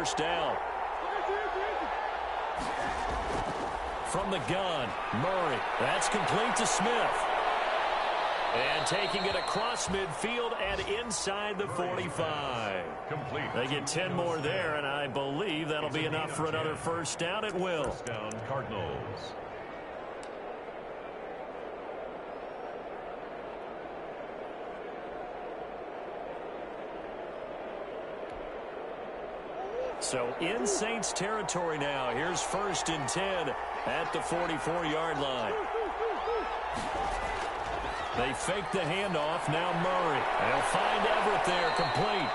first down. From the gun, Murray. That's complete to Smith. And taking it across midfield and inside the 45. Complete. They get 10 more there, and I believe that'll be enough for another first down at will. First down, Cardinals. So in Saints territory now. Here's 1st and 10 at the 44-yard line. They fake the handoff. Now Murray. They'll find Everett there, complete.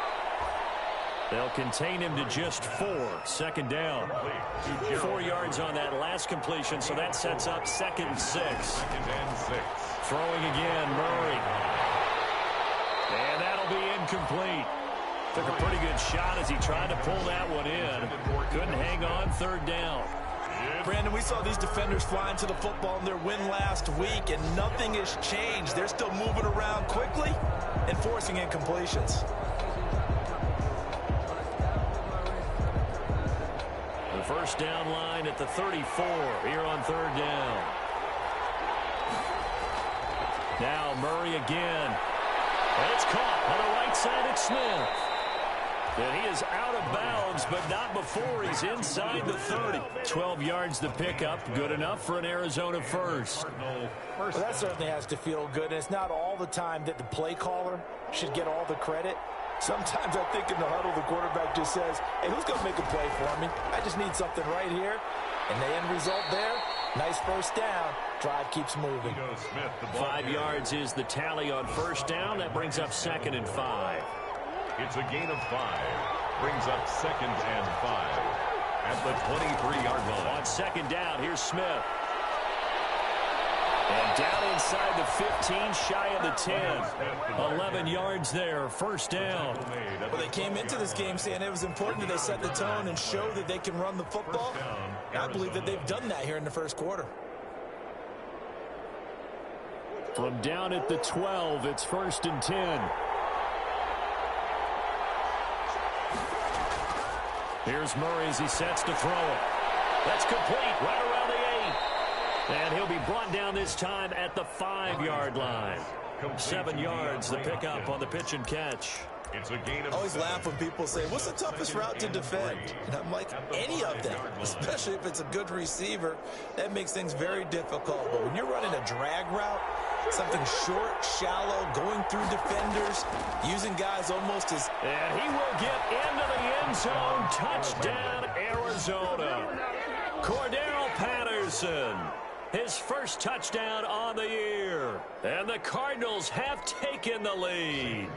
They'll contain him to just 4. 2nd down. 4 yards on that last completion, so that sets up 2nd and 6. 2nd and 6. Throwing again, Murray. And that'll be incomplete. Took a pretty good shot as he tried to pull that one in. Couldn't hang on. 3rd down. Brandon, we saw these defenders flying to the football in their win last week, and nothing has changed. They're still moving around quickly and forcing incompletions. The first down line at the 34 here on 3rd down. Now Murray again. And it's caught on the right side at Smith. And he is out of bounds, but not before he's inside the 30. 12 yards to pick up. Good enough for an Arizona first. Well, that certainly has to feel good. And it's not all the time that the play caller should get all the credit. Sometimes I think in the huddle, the quarterback just says, hey, who's going to make a play for me? I just need something right here. And the end result there, nice first down. Drive keeps moving. 5 yards is the tally on first down. That brings up 2nd and 5. It's a gain of 5. Brings up 2nd and 5 at the 23-yard line. On 2nd down, here's Smith. And down inside the 15, shy of the 10. 11 yards there, first down. Well, they came into this game saying it was important that they set the tone and show that they can run the football. I believe that they've done that here in the first quarter. From down at the 12, it's 1st and 10. Here's Murray as he sets to throw it. That's complete right around the 8. And he'll be brought down this time at the 5-yard line. 7 yards the pickup on the pitch and catch. It's a gain of I always laugh when people say, what's the toughest route to defend? And I'm like, any of them, especially if it's a good receiver. That makes things very difficult. But when you're running a drag route, something short, shallow, going through defenders, using guys almost as... And he will get into the end zone. Touchdown, Arizona. Cordero Patterson. His first touchdown on the year. And the Cardinals have taken the lead.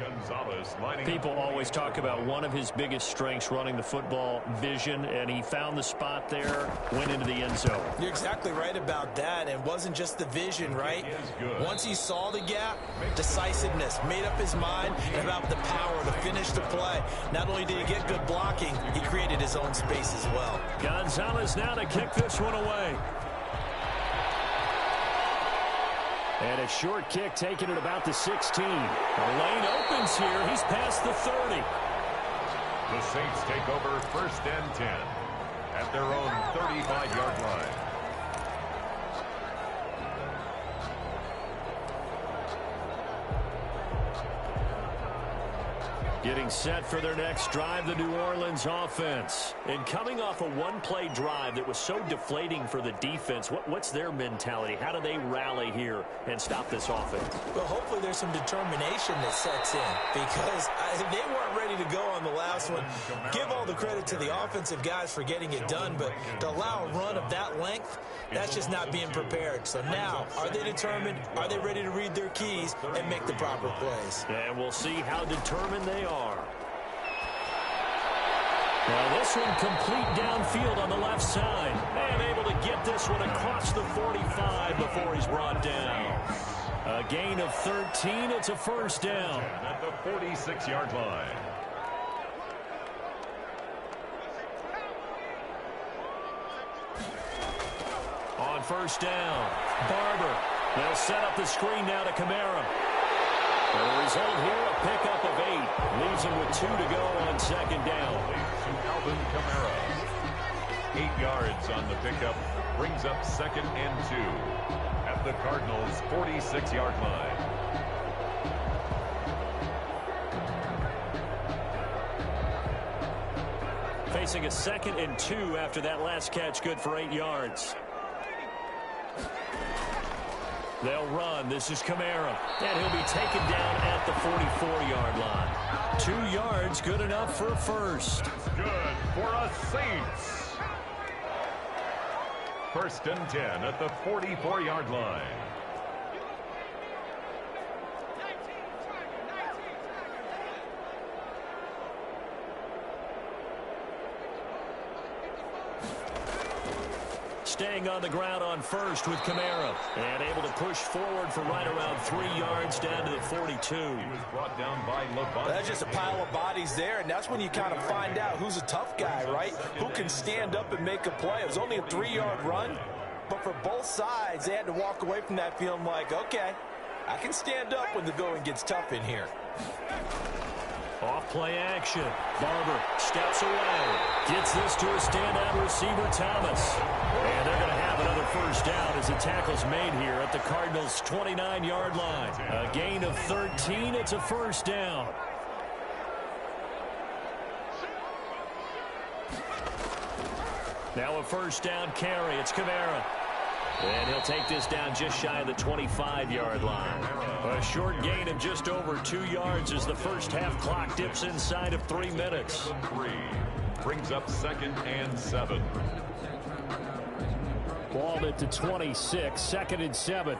People always talk about one of his biggest strengths running the football, vision, and he found the spot there, went into the end zone. You're exactly right about that. And it wasn't just the vision, right? Once he saw the gap, decisiveness, made up his mind about the power to finish the play. Not only did he get good blocking, he created his own space as well. Gonzalez now to kick this one away. And a short kick taken at about the 16. The lane opens here. He's past the 30. The Saints take over 1st and 10 at their own 35-yard line. Getting set for their next drive, the New Orleans offense. And coming off a one-play drive that was so deflating for the defense, what's their mentality? How do they rally here and stop this offense? Well, hopefully there's some determination that sets in because they weren't ready to go on the last one. Give all the credit to the offensive guys for getting it done, but to allow a run of that length, that's just not being prepared. So now, are they determined? Are they ready to read their keys and make the proper plays? And we'll see how determined they are. Now this one complete downfield on the left side. And able to get this one across the 45 before he's brought down. A gain of 13. It's a first down. At the 46-yard line. On first down, Barber. They'll set up the screen now to Kamara. And the result here, a pickup of 8. Leaves him with 2 to go on 2nd down. Alvin Kamara. 8 yards on the pickup. Brings up 2nd and 2 at the Cardinals' 46-yard line. Facing a 2nd and 2 after that last catch, good for 8 yards. They'll run. This is Kamara. And he'll be taken down at the 44-yard line. 2 yards, good enough for a first. Good for a Saints. 1st and 10 at the 44-yard line. Staying on the ground on first with Kamara. And able to push forward for right around 3 yards down to the 42. He was brought down by Levante. That's just a pile of bodies there, and that's when you kind of find out who's a tough guy, right? Who can stand up and make a play. It was only a 3-yard run, but for both sides, they had to walk away from that feeling like, okay, I can stand up when the going gets tough in here. Off play action. Barber steps away. Gets this to a standout receiver, Thomas. And they're going to have another first down as the tackle's made here at the Cardinals' 29-yard line. A gain of 13. It's a first down. Now a first down carry. It's Kamara. And he'll take this down just shy of the 25-yard line. A short gain of just over 2 yards as the first half clock dips inside of 3 minutes. 3 brings up 2nd and 7. Ball at the 26, 2nd and 7.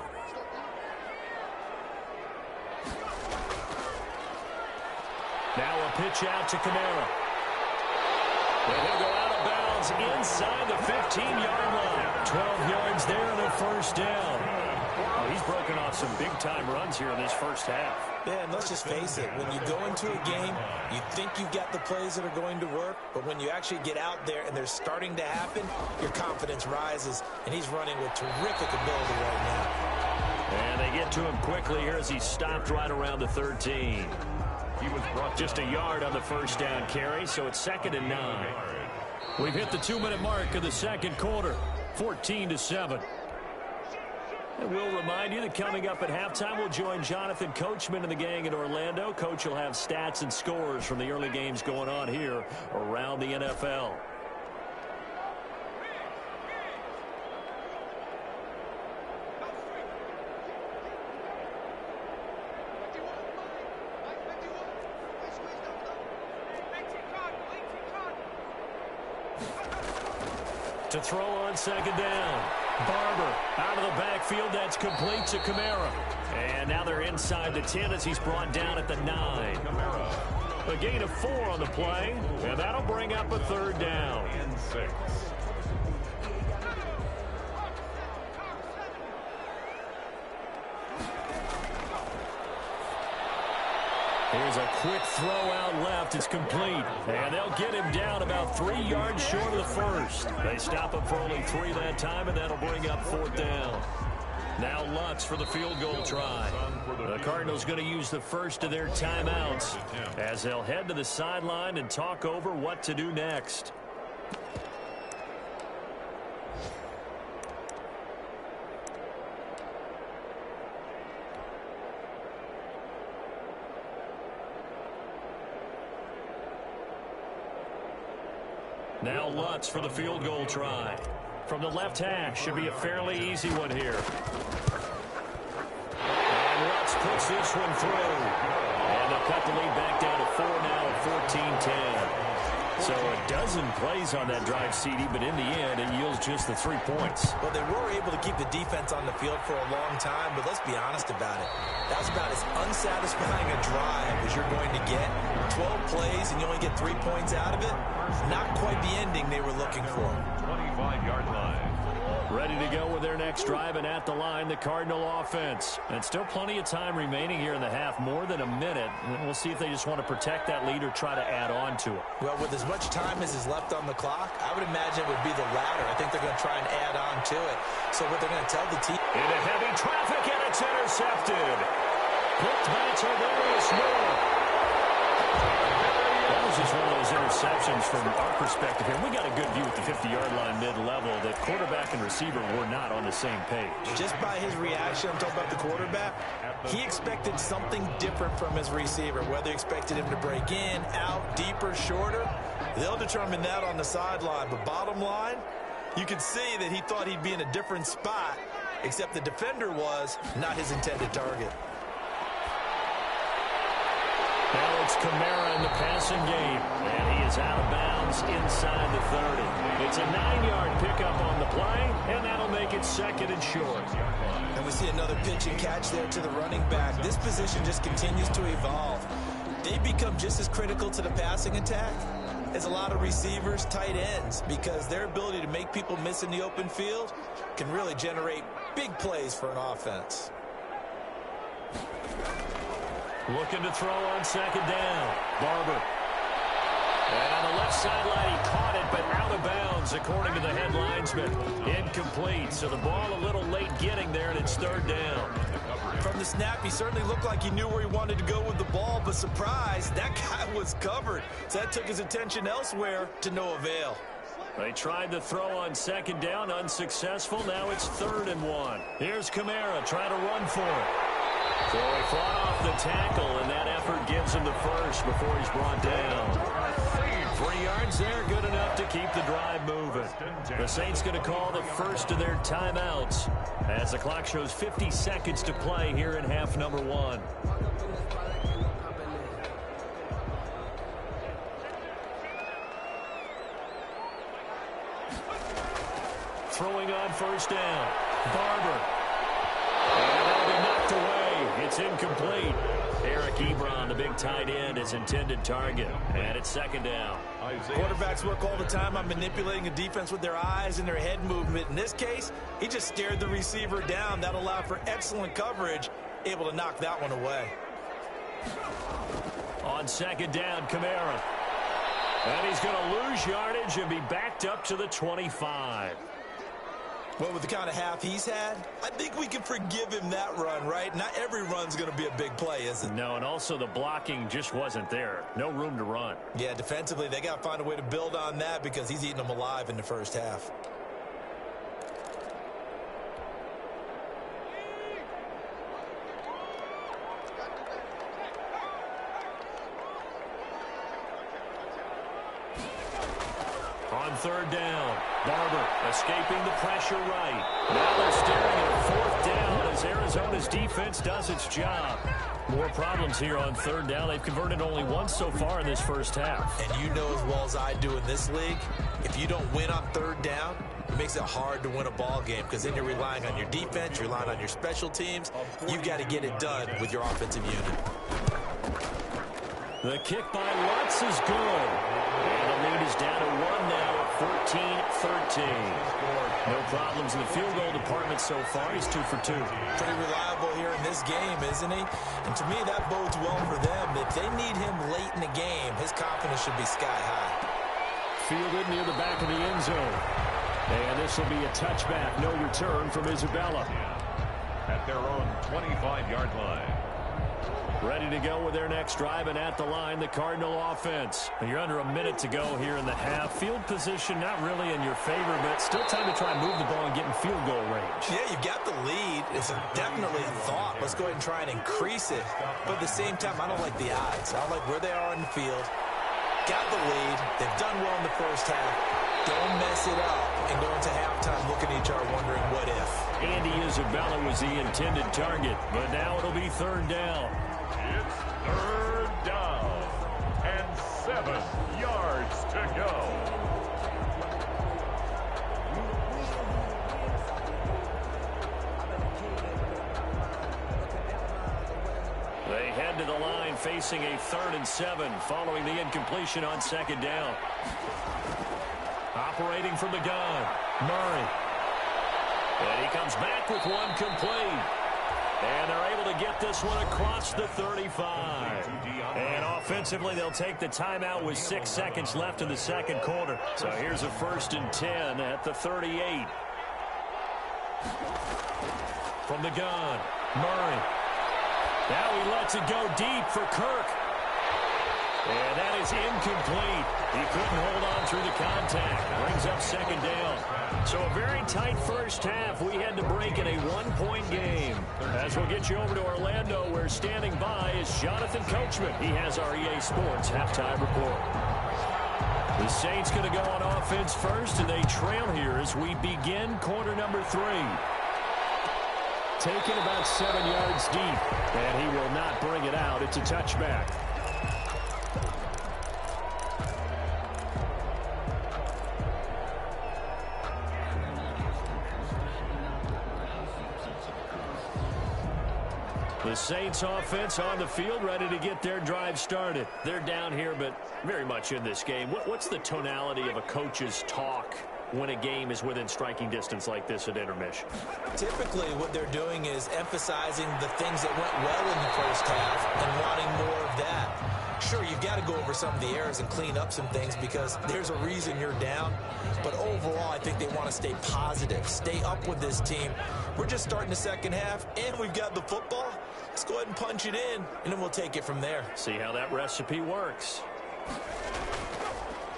Now a pitch out to Kamara. And he'll go out of bounds inside the 15-yard line. 12 yards there and a first down. Oh, he's broken off some big-time runs here in this first half. Yeah, and let's just face it. When you go into a game, you think you've got the plays that are going to work, but when you actually get out there and they're starting to happen, your confidence rises, and he's running with terrific ability right now. And they get to him quickly here as he's stopped right around the 13. He was brought just a yard on the first down carry, so it's 2nd and 9. We've hit the 2-minute mark of the second quarter, 14-7. And we'll remind you that coming up at halftime, we'll join Jonathan Coachman and the gang in Orlando. Coach will have stats and scores from the early games going on here around the NFL. To throw on 2nd down. Barber out of the backfield. That's complete to Kamara. And now they're inside the 10 as he's brought down at the 9. Kamara. A gain of 4 on the play. And that'll bring up a 3rd down. And 6. Here's a quick throw out left. It's complete. And they'll get him down about 3 yards short of the first. They stop him for only 3 that time, and that'll bring up 4th down. Now Lutz for the field goal try. The Cardinals going to use the first of their timeouts as they'll head to the sideline and talk over what to do next. Now Lutz for the field goal try. From the left hash, should be a fairly easy one here. And Lutz puts this one through. And they'll cut the lead back down to 4 now at 14-10. So a dozen plays on that drive, CD, but in the end, it yields just the 3 points. Well, they were able to keep the defense on the field for a long time, but let's be honest about it. That was about as unsatisfying a drive as you're going to get. 12 plays and you only get 3 points out of it. Not quite the ending they were looking for. 25-yard line. Ready to go with their next drive, and at the line, the Cardinal offense. And still plenty of time remaining here in the half, more than a minute. And we'll see if they just want to protect that lead or try to add on to it. Well, with as much time as is left on the clock, I would imagine it would be the latter. I think they're going to try and add on to it. So what they're going to tell the team... Into heavy traffic, and it's intercepted. Picked by Tavarius Moore. That was was just one of those interceptions from our perspective here. We got a good view at the 50-yard line mid-level that quarterback and receiver were not on the same page. Just by his reaction, I'm talking about the quarterback, he expected something different from his receiver. Whether he expected him to break in, out, deeper, shorter, they'll determine that on the sideline. But bottom line, you could see that he thought he'd be in a different spot, except the defender was not his intended target. Now it's Kamara in the passing game, and he is out of bounds inside the 30. It's a 9-yard pickup on the play, and that'll make it 2nd and short. And we see another pitch and catch there to the running back. This position just continues to evolve. They become just as critical to the passing attack as a lot of receivers, tight ends, because their ability to make people miss in the open field can really generate big plays for an offense. Looking to throw on 2nd down. Barber. And on the left sideline, he caught it, but out of bounds, according to the head linesman. Incomplete, so the ball a little late getting there, and it's 3rd down. From the snap, he certainly looked like he knew where he wanted to go with the ball, but surprise, that guy was covered. So that took his attention elsewhere to no avail. They tried to throw on 2nd down, unsuccessful. Now it's 3rd and 1. Here's Kamara trying to run for it. So he fought off the tackle, and that effort gives him the first before he's brought down. 3 yards there, good enough to keep the drive moving. The Saints going to call the first of their timeouts as the clock shows 50 seconds to play here in half number 1. Throwing on 1st down. Barber. And that'll be knocked away. It's incomplete. Eric Ebron, the big tight end, his intended target. And it's 2nd down. Quarterbacks work all the time on manipulating a defense with their eyes and their head movement. In this case, he just stared the receiver down. That allowed for excellent coverage, able to knock that one away. On 2nd down, Kamara. And he's going to lose yardage and be backed up to the 25. Well, with the kind of half he's had, I think we can forgive him that run, right? Not every run's going to be a big play, is it? No, and also the blocking just wasn't there. No room to run. Yeah, defensively, they got to find a way to build on that because he's eating them alive in the first half. On 3rd down, Barber escaping the pressure right. Now they're staring at 4th down as Arizona's defense does its job. More problems here on 3rd down. They've converted only once so far in this first half. And you know as well as I do in this league, if you don't win on 3rd down, it makes it hard to win a ball game because then you're relying on your defense, you're relying on your special teams. You've got to get it done with your offensive unit. The kick by Lutz is good. And the lead is down to 1 now at 14-13. No problems in the field goal department so far. He's 2 for 2. Pretty reliable here in this game, isn't he? And to me, that bodes well for them. If they need him late in the game, his confidence should be sky high. Fielded near the back of the end zone. And this will be a touchback. No return from Isabella. At their own 25-yard line. Ready to go with their next drive, and at the line, the Cardinal offense. You're under a minute to go here in the half. Field position not really in your favor, but still time to try and move the ball and get in field goal range. Yeah, you've got the lead. It's definitely a thought. Let's go ahead and try and increase it. But at the same time, I don't like the odds. I don't like where they are in the field. Got the lead. They've done well in the first half. Don't mess it up and go into halftime looking at each other wondering what if. Andy Isabella was the intended target, but now it'll be 3rd down. It's 3rd down and 7 yards to go. They head to the line facing a 3rd and 7 following the incompletion on 2nd down. Operating from the gun, Murray. And he comes back with one complete. And they're able to get this one across the 35. And offensively, they'll take the timeout with 6 seconds left in the second quarter. So here's a 1st and 10 at the 38. From the gun, Murray. Now he lets it go deep for Kirk. And that is incomplete. He couldn't hold on through the contact. Brings up second down. So a very tight first half. We had to break in a one-point game. As we'll get you over to Orlando, where standing by is Jonathan Coachman. He has our EA Sports halftime report. The Saints going to go on offense first, and they trail here as we begin quarter number 3. Taken about 7 yards deep, and he will not bring it out. It's a touchback. The Saints offense on the field, ready to get their drive started. They're down here, but very much in this game. What's the tonality of a coach's talk when a game is within striking distance like this at intermission? Typically, what they're doing is emphasizing the things that went well in the first half and wanting more of that. Sure, you've got to go over some of the errors and clean up some things because there's a reason you're down. But overall, I think they want to stay positive, stay up with this team. We're just starting the second half, and we've got the football. Let's go ahead and punch it in, and then we'll take it from there. See how that recipe works.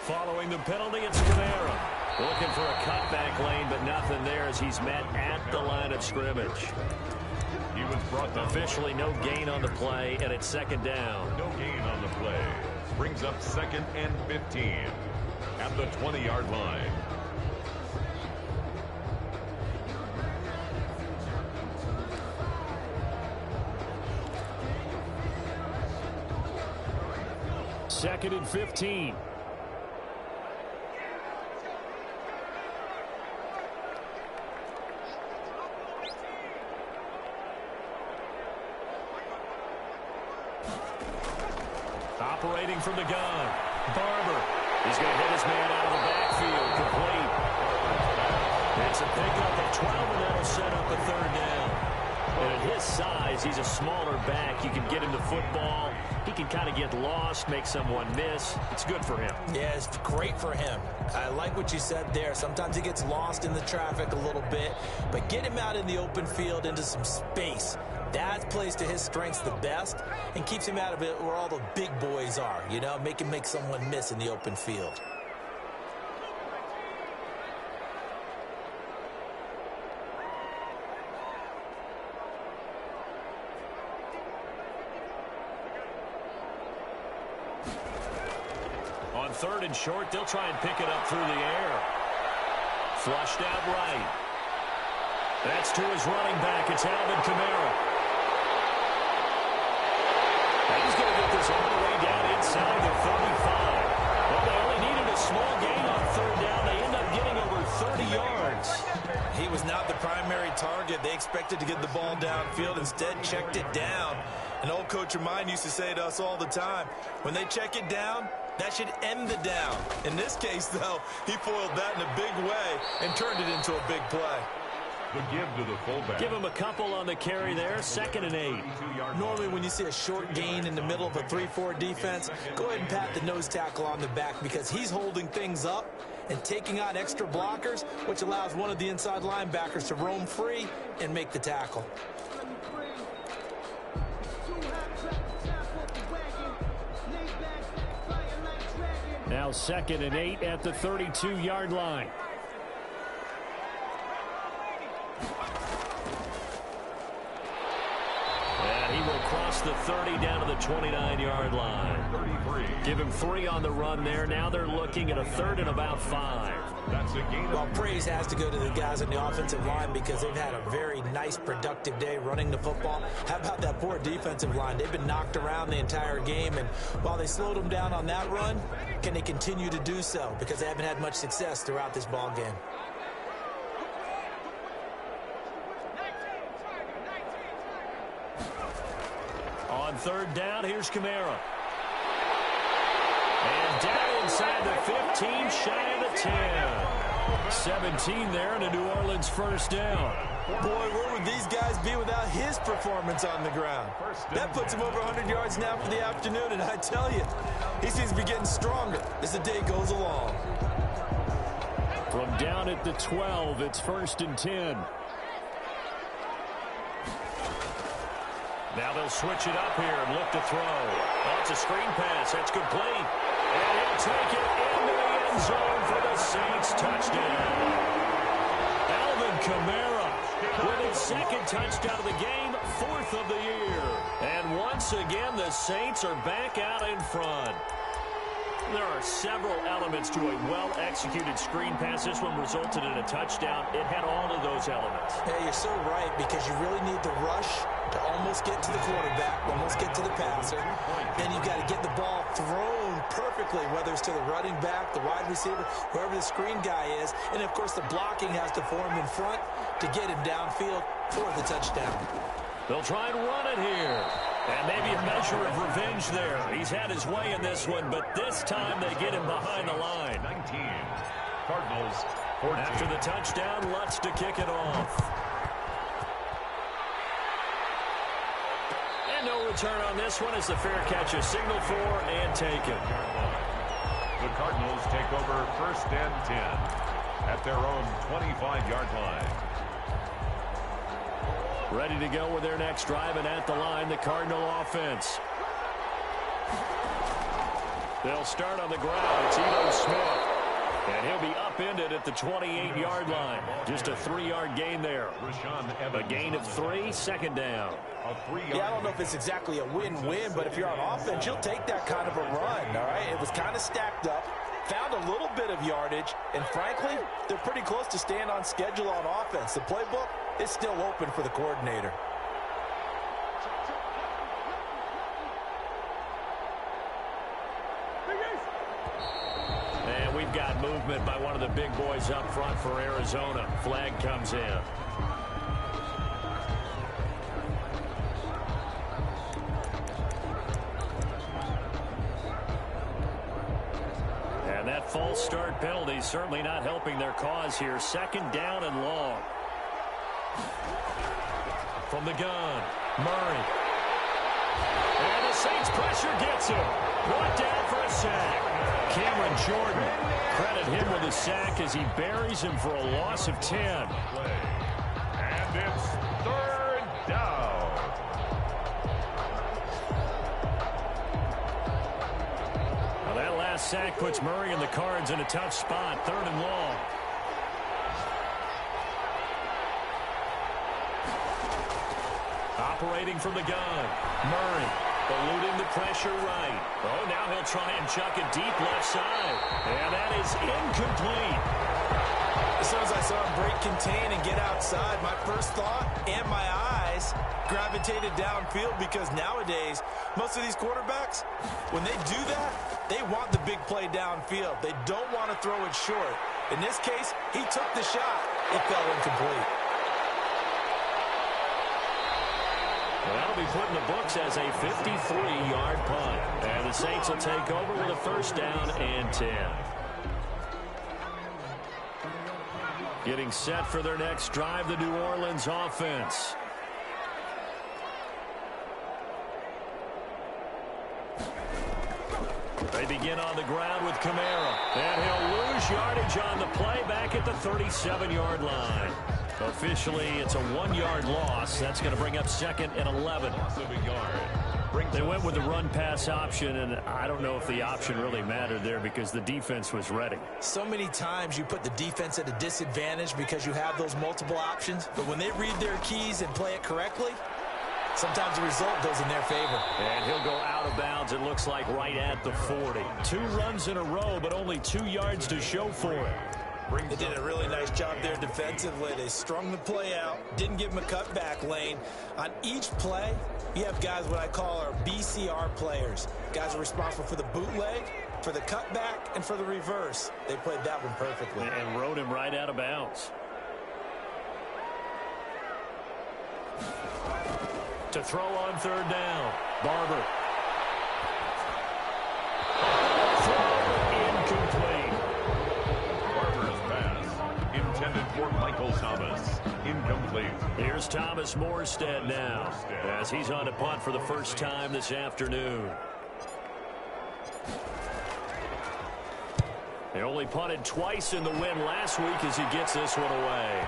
Following the penalty, it's Kamara. Looking for a cutback lane, but nothing there as he's met at the line of scrimmage. He was brought down. Officially no gain on the play, and it's second down. No gain on the play. Brings up 2nd and 15 at the 20-yard line. Second and 15. Operating from the gun. Barber. He's going to hit his man out of the backfield. Complete. It's a pickup of 12, and that'll set up a third down. And at his size, he's a smaller back. You can get him the football. He can kind of get lost, make someone miss. It's good for him. Yeah, it's great for him. I like what you said there. Sometimes he gets lost in the traffic a little bit, but get him out in the open field into some space. That plays to his strengths the best and keeps him out of it where all the big boys are, you know, make him make someone miss in the open field. On third and short, they'll try and pick it up through the air. Flushed out right. That's to his running back. It's Alvin Kamara. And he's going to get this all the way down inside the 35. Well, they only needed a small gain on third down. They end up getting over 30 yards. He was not the primary target. They expected to get the ball downfield. Instead, checked it down. An old coach of mine used to say to us all the time, when they check it down, that should end the down. In this case, though, he foiled that in a big way and turned it into a big play. The give to the fullback. Give him a couple on the carry there. 2nd and 8. Normally, when you see a short gain in the middle of a 3-4 defense, go ahead and pat the nose tackle on the back because he's holding things up and taking on extra blockers, which allows one of the inside linebackers to roam free and make the tackle. Now 2nd and 8 at the 32-yard line. And he will cross the 30 down to the 29-yard line. 33. Give him 3 on the run there. Now they're looking at a 3rd and about 5. That's a gain. Well, praise has to go to the guys on the offensive line because they've had a very nice, productive day running the football. How about that poor defensive line? They've been knocked around the entire game, and while they slowed them down on that run, can they continue to do so? Because they haven't had much success throughout this ball game. On third down, here's Kamara. And down inside the 15, shy of the 10. 17 there and a New Orleans first down. Boy, where would these guys be without his performance on the ground? That puts him over 100 yards now for the afternoon, and I tell you, he seems to be getting stronger as the day goes along. From down at the 12, it's 1st and 10. Now they'll switch it up here and look to throw. Oh, it's a screen pass. That's complete. And he'll take it into the end zone for the Saints touchdown. Alvin Kamara with his second touchdown of the game, 4th of the year. And once again, the Saints are back out in front. There are several elements to a well-executed screen pass. This one resulted in a touchdown. It had all of those elements. Yeah, you're so right, because you really need the rush to almost get to the quarterback, almost get to the passer. Then you've got to get the ball thrown perfectly, whether it's to the running back, the wide receiver, whoever the screen guy is. And, of course, the blocking has to form in front to get him downfield for the touchdown. They'll try and run it here. And maybe a measure of revenge there. He's had his way in this one, but this time they get him behind the line. 19. Cardinals 14. After the touchdown, Lutz to kick it off. And no return on this one as the fair catch is signaled for and taken. The Cardinals take over 1st and 10 at their own 25-yard line. Ready to go with their next drive, and at the line, the Cardinal offense. They'll start on the ground. It's Ito Smith. And he'll be upended at the 28-yard line. Just a 3-yard gain there. A gain of 3, second down. Yeah, I don't know if it's exactly a win-win, but if you're on offense, you'll take that kind of a run, all right? It was kind of stacked up, found a little bit of yardage, and frankly, they're pretty close to staying on schedule on offense. The playbook is still open for the coordinator. And we've got movement by one of the big boys up front for Arizona. Flag comes in. And that false start penalty certainly not helping their cause here. Second down and long. From the gun, Murray. And the Saints pressure gets him. Brought down for a sack. Cameron Jordan, credit him with a sack as he buries him for a loss of 10. And it's 3rd down. Well, that last sack puts Murray and the Cards in a tough spot. 3rd and long. Operating from the gun, Murray eluding the pressure right. Oh, now he'll try and chuck it deep left side. And that is incomplete. As soon as I saw him break contain and get outside, my first thought and my eyes gravitated downfield, because nowadays, most of these quarterbacks, when they do that, they want the big play downfield. They don't want to throw it short. In this case, he took the shot. It fell incomplete. Well, that'll be put in the books as a 53-yard punt. And the Saints will take over with a 1st down and 10. Getting set for their next drive, the New Orleans offense. They begin on the ground with Kamara. And he'll lose yardage on the play back at the 37-yard line. Officially, it's a 1-yard loss. That's going to bring up 2nd and 11. They went with the run-pass option, and I don't know if the option really mattered there because the defense was ready. So many times you put the defense at a disadvantage because you have those multiple options, but when they read their keys and play it correctly, sometimes the result goes in their favor. And he'll go out of bounds, it looks like, right at the 40. 2 runs in a row, but only 2 yards to show for it. They did a really nice job there defensively. They strung the play out, didn't give him a cutback lane. On each play, you have guys what I call our BCR players. Guys are responsible for the bootleg, for the cutback, and for the reverse. They played that one perfectly. And rode him right out of bounds. To throw on 3rd down, Barber. Throw incomplete. Barber's pass intended for Michael Thomas. Incomplete. Here's Thomas Morstead now as he's on to punt for the first time this afternoon. They only punted twice in the win last week as he gets this one away.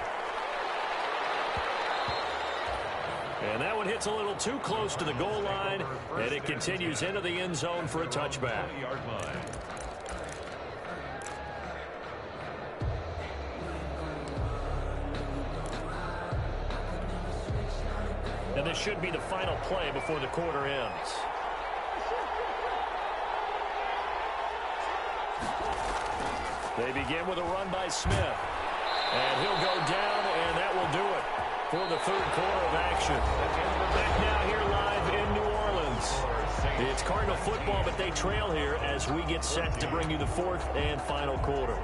And that one hits a little too close to the goal line, and it continues into the end zone for a touchback. And this should be the final play before the quarter ends. They begin with a run by Smith. And he'll go down, and that will do it for the third quarter of action. Back now here live in New Orleans. It's Cardinal football, but they trail here as we get set to bring you the fourth and final quarter.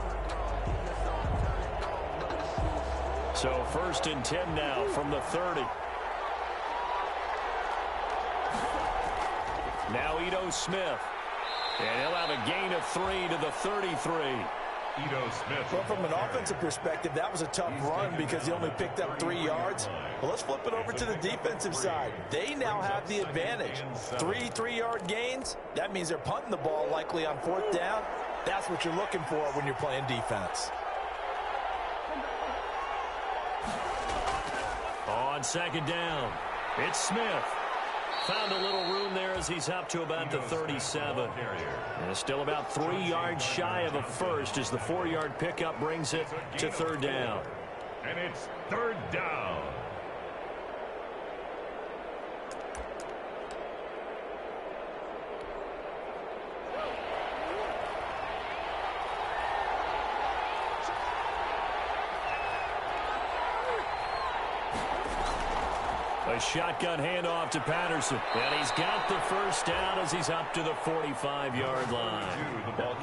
So 1st and 10 now from the 30. Now Ito Smith. And he'll have a gain of 3 to the 33. Ito Smith. Well, from an offensive perspective, that was a tough run because he only picked up 3 yards. Well, let's flip it over to the defensive side. They now have the advantage. 3 3-yard gains. That means they're punting the ball likely on 4th down. That's what you're looking for when you're playing defense. On 2nd down, it's Smith. Found a little room there as he's up to about the 37. And still about 3 yards shy of a first as the 4-yard pickup brings it to 3rd down. And it's 3rd down. A shotgun handoff to Patterson. And he's got the first down as he's up to the 45-yard line.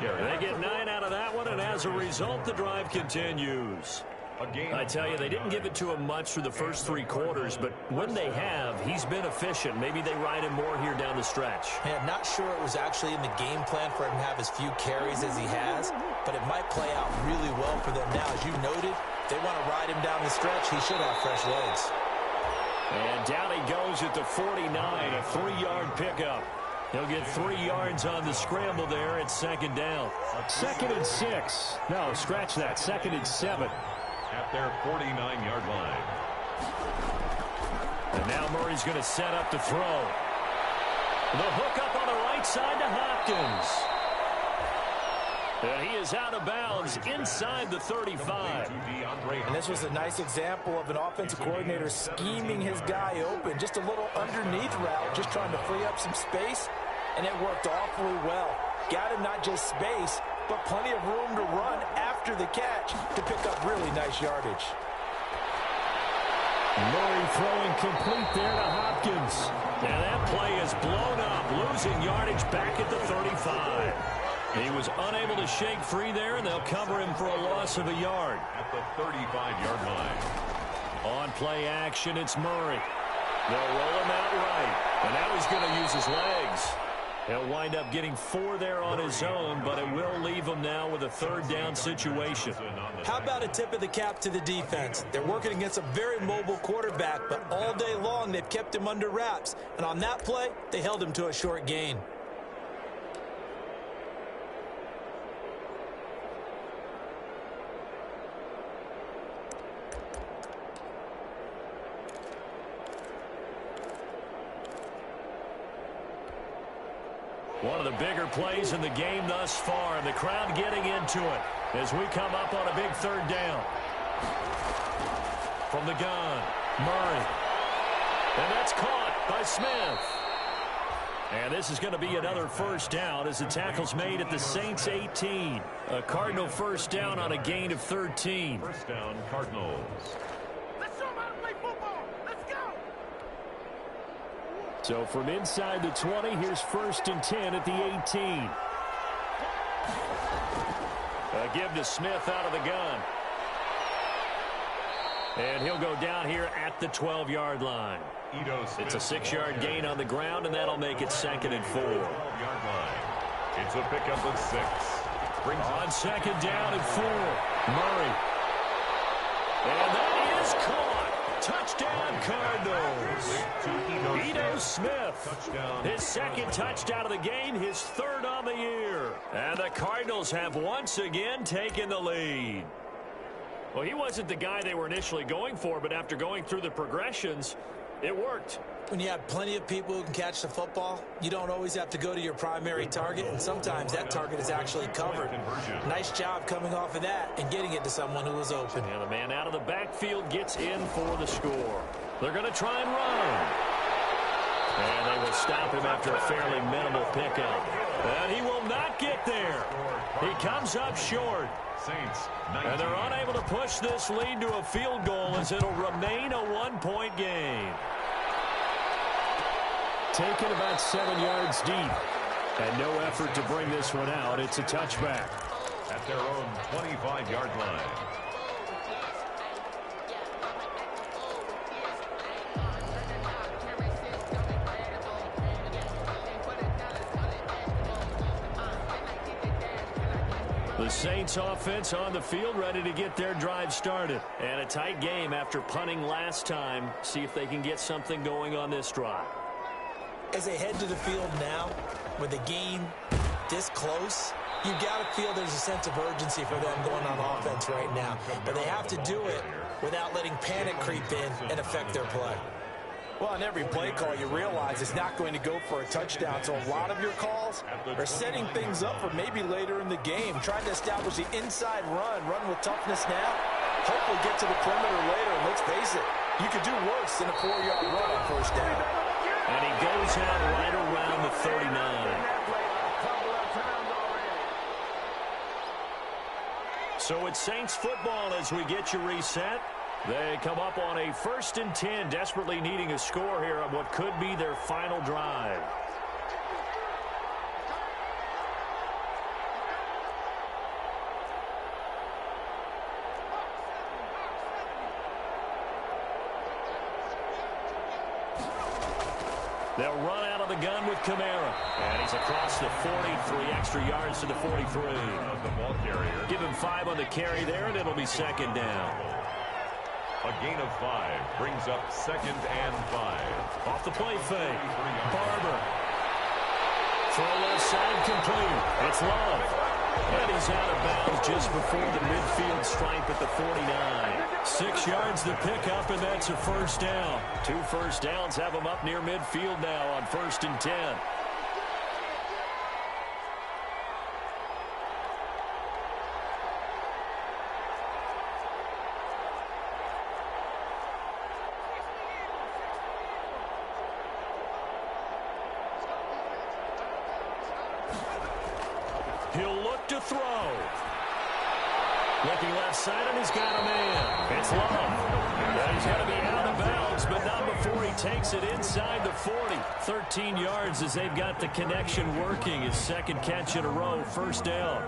They get 9 out of that one, and as a result, the drive continues. I tell you, they didn't give it to him much through the first 3 quarters, but when they have, he's been efficient. Maybe they ride him more here down the stretch. Yeah, not sure it was actually in the game plan for him to have as few carries as he has, but it might play out really well for them now. As you noted, if they want to ride him down the stretch, he should have fresh legs. And down he goes at the 49, a 3-yard pickup. He'll get 3 yards on the scramble there at 2nd down. 2nd and 6. No, scratch that. 2nd and 7. At their 49-yard line. And now Murray's going to set up to throw. The hook up on the right side to Hopkins. And he is out of bounds inside the 35. And this was a nice example of an offensive coordinator scheming his guy open. Just a little underneath route, just trying to free up some space. And it worked awfully well. Got him not just space, but plenty of room to run after the catch to pick up really nice yardage. Murray throwing complete there to Hopkins. And that play is blown up, losing yardage back at the 35. He was unable to shake free there, and they'll cover him for a loss of a yard. At the 35-yard line. On play action, it's Murray. They'll roll him out right. And now he's going to use his legs. He'll wind up getting 4 there on his own, but it will leave him now with a 3rd down situation. How about a tip of the cap to the defense? They're working against a very mobile quarterback, but all day long they've kept him under wraps. And on that play, they held him to a short gain. One of the bigger plays in the game thus far, and the crowd getting into it as we come up on a big 3rd down. From the gun, Murray. And that's caught by Smith. And this is going to be another 1st down as the tackle's made at the Saints 18. A Cardinal 1st down on a gain of 13. 1st down, Cardinals. So from inside the 20, here's 1st and 10 at the 18. A give to Smith out of the gun. And he'll go down here at the 12-yard line. It's a 6-yard gain on the ground, and that'll make it 2nd and 4. 12-yard line. It's a pickup of 6. Brings on 2nd down and 4. Murray. And that is caught. Touchdown, Cardinals. Ito Smith. His 2nd touchdown of the game, his 3rd on the year. And the Cardinals have once again taken the lead. Well, he wasn't the guy they were initially going for, but after going through the progressions, It worked. When you have plenty of people who can catch the football, you don't always have to go to your primary target, and sometimes that target is actually covered. Nice job coming off of that and getting it to someone who was open. And the man out of the backfield gets in for the score. They're going to try and run. And they will stop him after a fairly minimal pickup. And he will not get there. He comes up short. And they're unable to push this lead to a field goal as it'll remain a one-point game. Taken about 7 yards deep. And no effort to bring this one out. It's a touchback. At their own 25-yard line. The Saints offense on the field, ready to get their drive started. And a tight game after punting last time. See if they can get something going on this drive. As they head to the field now, with the game this close, you've got to feel there's a sense of urgency for them going on offense right now. But they have to do it without letting panic creep in and affect their play. Well, on every play call, you realize it's not going to go for a touchdown. So a lot of your calls are setting things up for maybe later in the game, trying to establish the inside run with toughness now, hopefully get to the perimeter later. And let's face it, you could do worse than a 4-yard run on first down. And he goes out right around the 39. So it's Saints football as we get you reset. They come up on a 1st and 10, desperately needing a score here on what could be their final drive. They'll run out of the gun with Kamara. And he's across the 43 extra yards to the 43. The ball carrier. Give him 5 on the carry there, and it'll be second down. A gain of 5 brings up 2nd and 5. Off the play fake. Barber. Throw left side complete. It's Love. And he's out of bounds just before the midfield stripe at the 49. 6 yards to pick up, and that's a first down. 2 first downs have him up near midfield now on 1st and 10. He'll look to throw. Looking left side, and he's got a man. It's Love. And he's going to be out of bounds, but not before he takes it inside the 40. 13 yards as they've got the connection working. His second catch in a row, first down.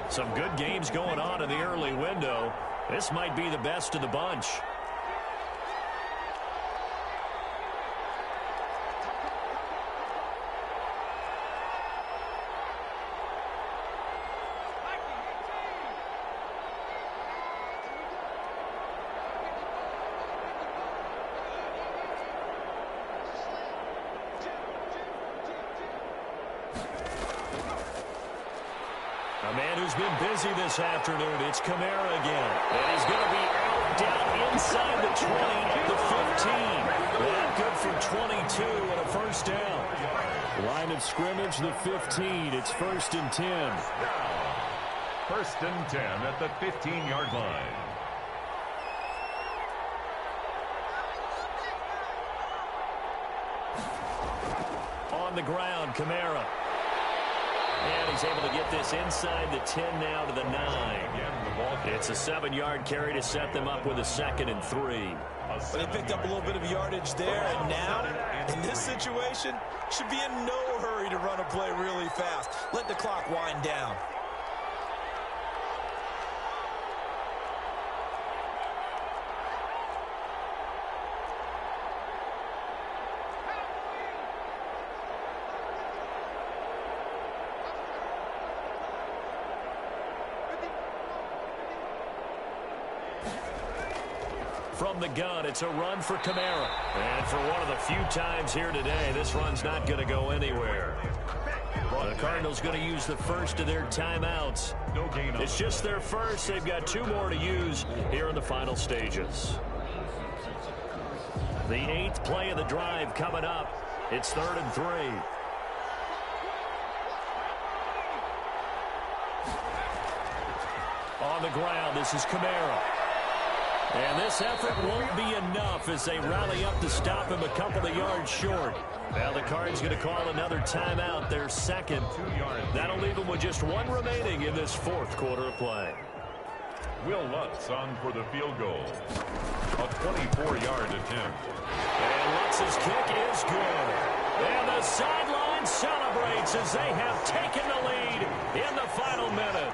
Some good games going on in the early window. This might be the best of the bunch. A man who's been busy this afternoon, it's Kamara again. And he's going to be out down inside the 20 at the 15. That good for 22 and a first down. Line of scrimmage, the 15. It's 1st and 10. 1st and 10 at the 15-yard line. On the ground, Kamara. And he's able to get this inside the 10 now to the 9. It's a 7-yard carry to set them up with a 2nd and 3. But they picked up a little bit of yardage there, and now, in this situation, should be in no hurry to run a play really fast. Let the clock wind down. From the gun, it's a run for Kamara. And for one of the few times here today, this run's not going to go anywhere. The Cardinals going to use the first of their timeouts. It's just their first. They've got 2 more to use here in the final stages. The 8th play of the drive coming up. It's 3rd and 3. On the ground, this is Kamara. And this effort won't be enough as they rally up to stop him a couple of yards short. Now the Cards going to call another timeout, their second. That'll leave them with just one remaining in this 4th quarter of play. Will Lutz on for the field goal. A 24-yard attempt. And Lutz's kick is good. And the sideline celebrates as they have taken the lead in the final minute.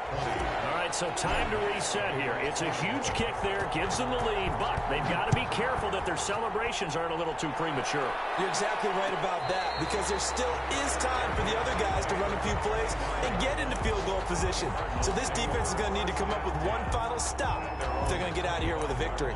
All right, so time to reset here. It's a huge kick there, gives them the lead, but they've got to be careful that their celebrations aren't a little too premature. You're exactly right about that, because there still is time for the other guys to run a few plays and get into field goal position. So this defense is going to need to come up with one final stop if they're going to get out of here with a victory.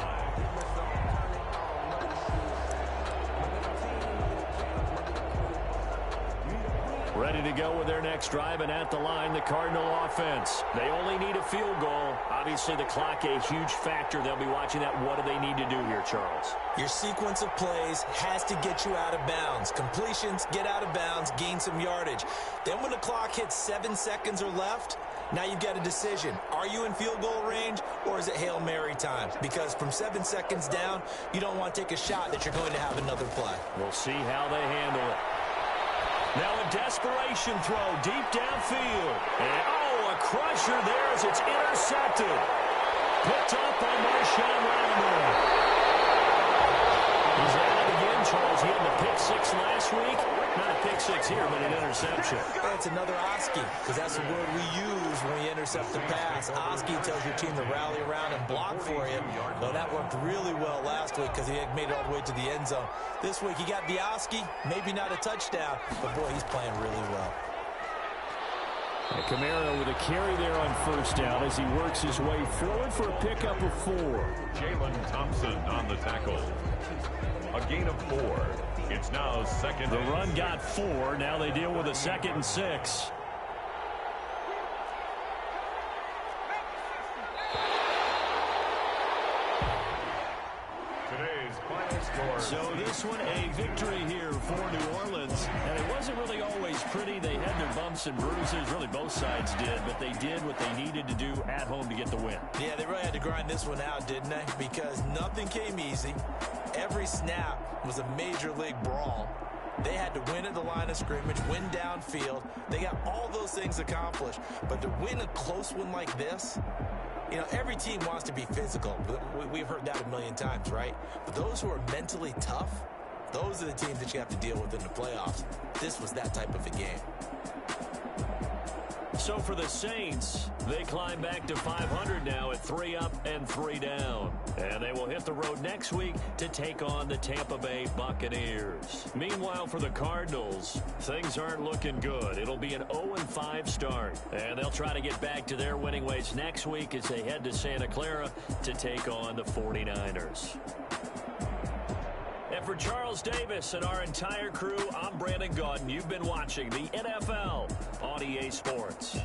Ready to go with their next drive, and at the line, the Cardinal offense. They only need a field goal. Obviously, the clock a huge factor. They'll be watching that. What do they need to do here, Charles? Your sequence of plays has to get you out of bounds. Completions, get out of bounds, gain some yardage. Then when the clock hits 7 seconds or left, now you've got a decision. Are you in field goal range, or is it Hail Mary time? Because from 7 seconds down, you don't want to take a shot that you're going to have another play. We'll see how they handle it. Now a desperation throw deep downfield. And, a crusher there as it's intercepted. Picked up on Marshawn Lattimore. He's at it again, Charles. He had the pick 6 last week. Not a pick 6 here, but an interception. That's another Oski, because that's the word we use when we intercept the pass. Oski tells your team to rally around and block for you. Well, that worked really well last week because he had made it all the way to the end zone. This week he got the Oski, maybe not a touchdown, but boy, he's playing really well. And Kamara with a carry there on first down as he works his way forward for a pickup of 4. Jalen Thompson on the tackle. A gain of 4. It's now 2nd. The run got 4. Now they deal with a 2nd and 6. Today's final score. So this one, a victory here for New Orleans. And it wasn't really always pretty. They had their bumps and bruises. Really, both sides did. But they did what they needed to do at home to get the win. Yeah, they really had to grind this one out, didn't they? Because nothing came easy. Every snap was a major league brawl. They had to win at the line of scrimmage, win downfield. They got all those things accomplished. But to win a close one like this, you know, every team wants to be physical. We've heard that a million times, right? But those who are mentally tough, those are the teams that you have to deal with in the playoffs. This was that type of a game. So for the Saints, they climb back to 500 now at 3 up and 3 down. And they will hit the road next week to take on the Tampa Bay Buccaneers. Meanwhile, for the Cardinals, things aren't looking good. It'll be an 0-5 start. And they'll try to get back to their winning ways next week as they head to Santa Clara to take on the 49ers. And for Charles Davis and our entire crew, I'm Brandon Gaudin. You've been watching the NFL on EA Sports.